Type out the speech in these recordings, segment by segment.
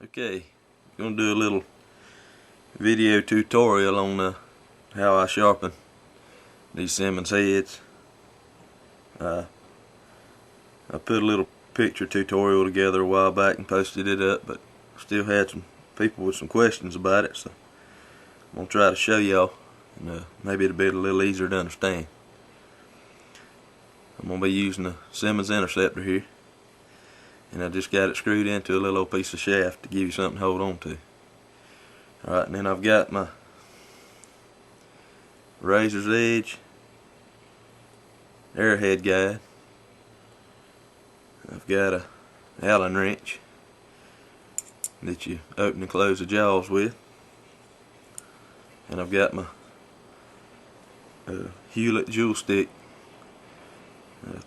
Okay, gonna do a little video tutorial on how I sharpen these Simmons heads. I put a little picture tutorial together a while back and posted it up, but still had some people with some questions about it, so I'm gonna try to show y'all, and maybe it'll be a little easier to understand. I'm gonna be using a Simmons interceptor here, and I just got it screwed into a little old piece of shaft to give you something to hold on to. Alright, and then I've got my razor's edge arrowhead guide. I've got a Allen wrench that you open and close the jaws with, and I've got my Hewlett jewel stick,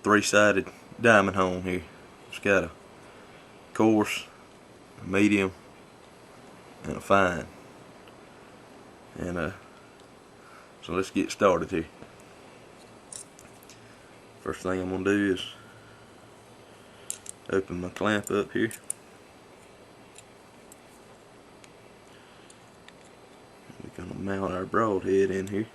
three-sided diamond hone here. It's got a coarse, a medium, and a fine. And so let's get started here. First thing I'm gonna do is open my clamp up here. We're gonna mount our broadhead in here.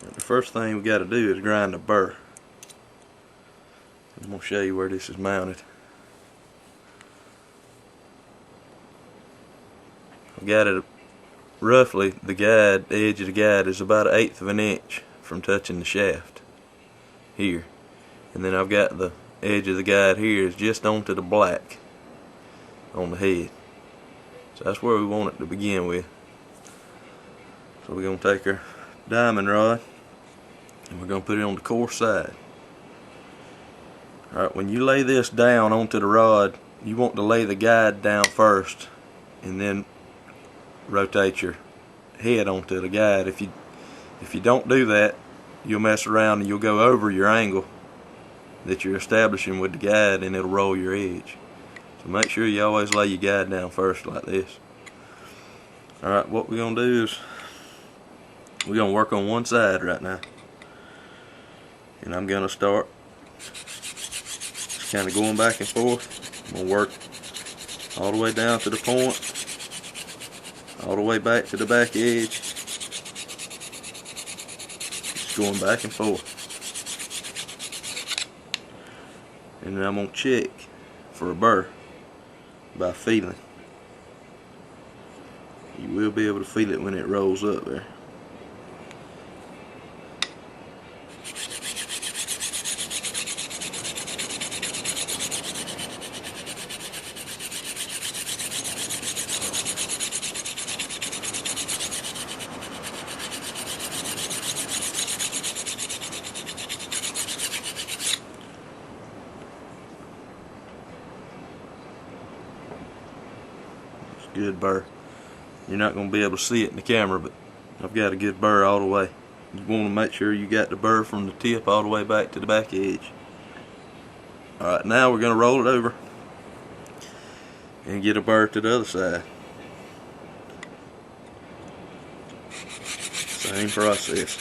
And the first thing we got to do is grind the burr. I'm gonna show you where this is mounted. I've got it roughly, the edge of the guide is about 1/8 of an inch from touching the shaft here, and then I've got the edge of the guide here is just onto the black on the head. So that's where we want it to begin with. So we're gonna take our diamond rod and we're gonna put it on the coarse side. Alright, when you lay this down onto the rod, you want to lay the guide down first and then rotate your head onto the guide. If you don't do that, you'll mess around and you'll go over your angle that you're establishing with the guide, and it'll roll your edge. So make sure you always lay your guide down first like this. Alright, what we're going to do is we're going to work on one side right now. And I'm going to start kind of going back and forth. I'm going to work all the way down to the point, all the way back to the back edge, just going back and forth. And then I'm going to check for a burr by feeling. You will be able to feel it when it rolls up there. Good burr. You're not going to be able to see it in the camera, but I've got a good burr all the way. You want to make sure you got the burr from the tip all the way back to the back edge. Alright, now we're going to roll it over and get a burr to the other side. Same process.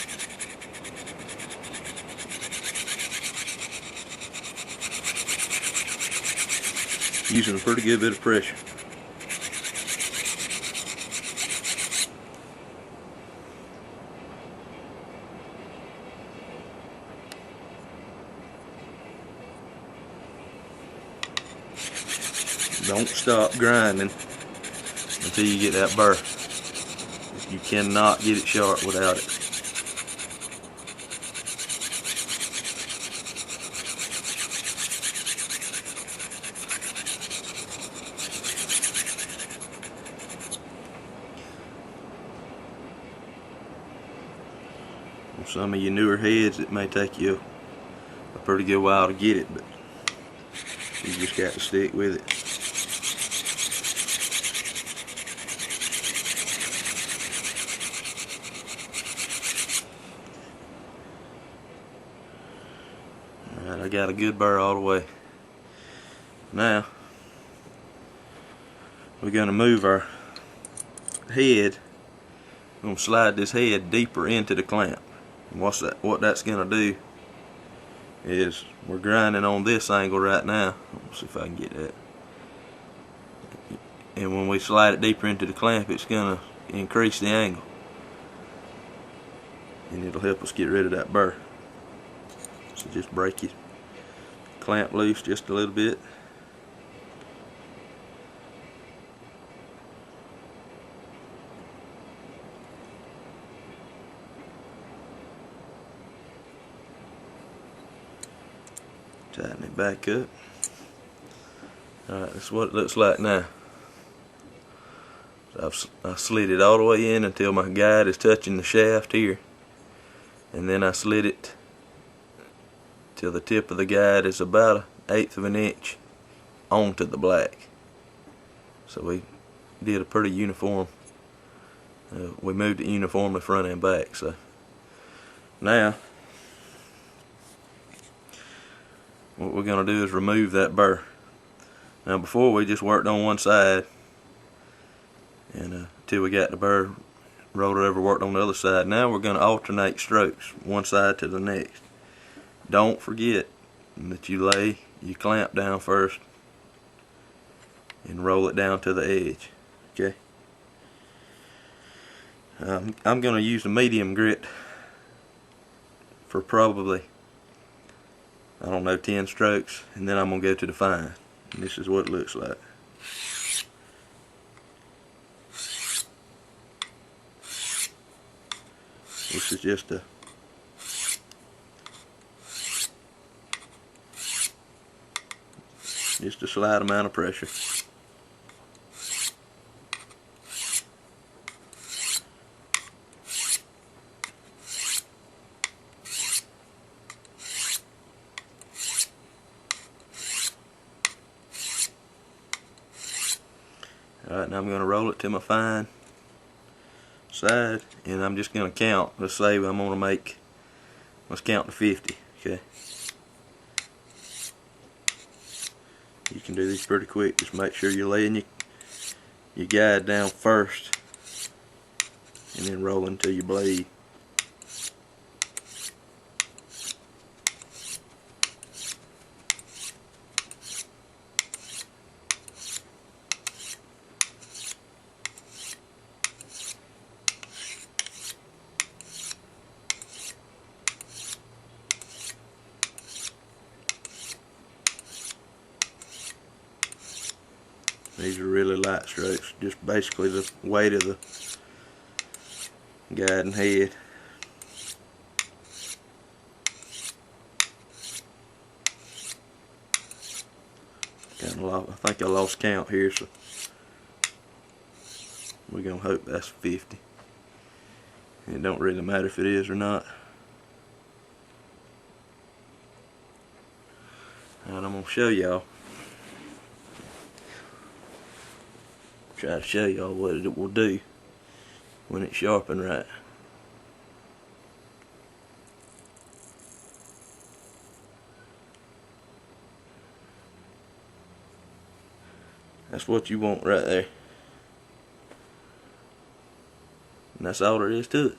Using a pretty good bit of pressure. Don't stop grinding until you get that burr. You cannot get it sharp without it. On some of your newer heads, it may take you a pretty good while to get it, but you just got to stick with it. Alright, I got a good burr all the way. Now we're going to move our head. I'm going to slide this head deeper into the clamp. And what that's gonna do is we're grinding on this angle right now. Let's see if I can get that. And when we slide it deeper into the clamp, it's gonna increase the angle, and it'll help us get rid of that burr. So just break your clamp loose just a little bit. Tighten it back up. Alright, that's what it looks like now. So I slid it all the way in until my guide is touching the shaft here. And then I slid it till the tip of the guide is about 1/8 of an inch onto the black. So we did a pretty uniform. We moved it uniformly front and back. So now what we're going to do is remove that burr. Now before we just worked on one side, and until we got the burr, rolled it over, worked on the other side. Now we're going to alternate strokes, one side to the next. Don't forget that you lay your clamp down first and roll it down to the edge. Okay. I'm going to use a medium grit for probably, I don't know, 10 strokes, and then I'm going to go to the fine. And this is what it looks like. This is just a slight amount of pressure. Alright, now I'm going to roll it to my fine side, and I'm just going to count. Let's say I'm going to make, let's count to 50. Okay. You can do these pretty quick. Just make sure you're laying your guide down first, and then roll until you bleed. These are really light strokes, just basically the weight of the guide and head. I think I lost count here, so we're gonna hope that's 50. It don't really matter if it is or not. And I'm gonna show y'all. Try to show y'all what it will do when it's sharpened right. That's what you want right there. And that's all there is to it.